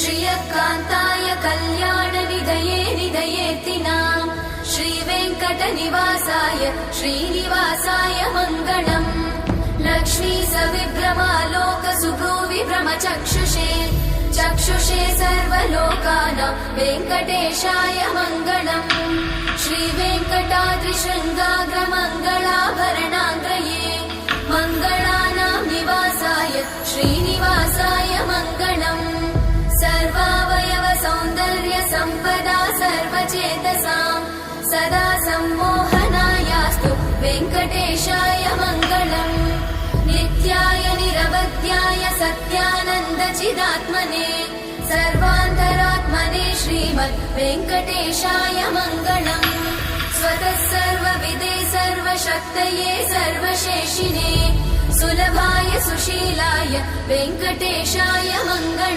श्रियकान्ताय कल्याणनिधये निधयेऽर्तिनाम् श्रीवेङ्कटनिवासाय श्रीनिवासाय मङ्गलम् लक्ष्मी सविभ्रमालोकसुभ्रूविभ्रमचक्षुषे चक्षुषे सर्वलोकानां वेङ्कटेशाय मङ्गलम् श्रीवेङ्कटाद्रिशृङ्गाग्रमङ्गलाभरणाङ्ग्रये मङ्गलानां निवासाय श्रीनिवासाय मङ्गलम् सर्वावयव सौन्दर्य सम्पदा सर्वचेतसां सदा सम्मोहनायास्तु वेङ्कटेशाय मङ्गलम् नित्याय निरवध्याय सत्यानन्दचिदात्मने सर्वान्तरात्मने श्रीमद् वेङ्कटेशाय मङ्गलम् स्वतः सर्वविदे सर्वशक्तये सर्वशेषिने सुलभाय सुशीलाय वेङ्कटेशाय मङ्गलम्।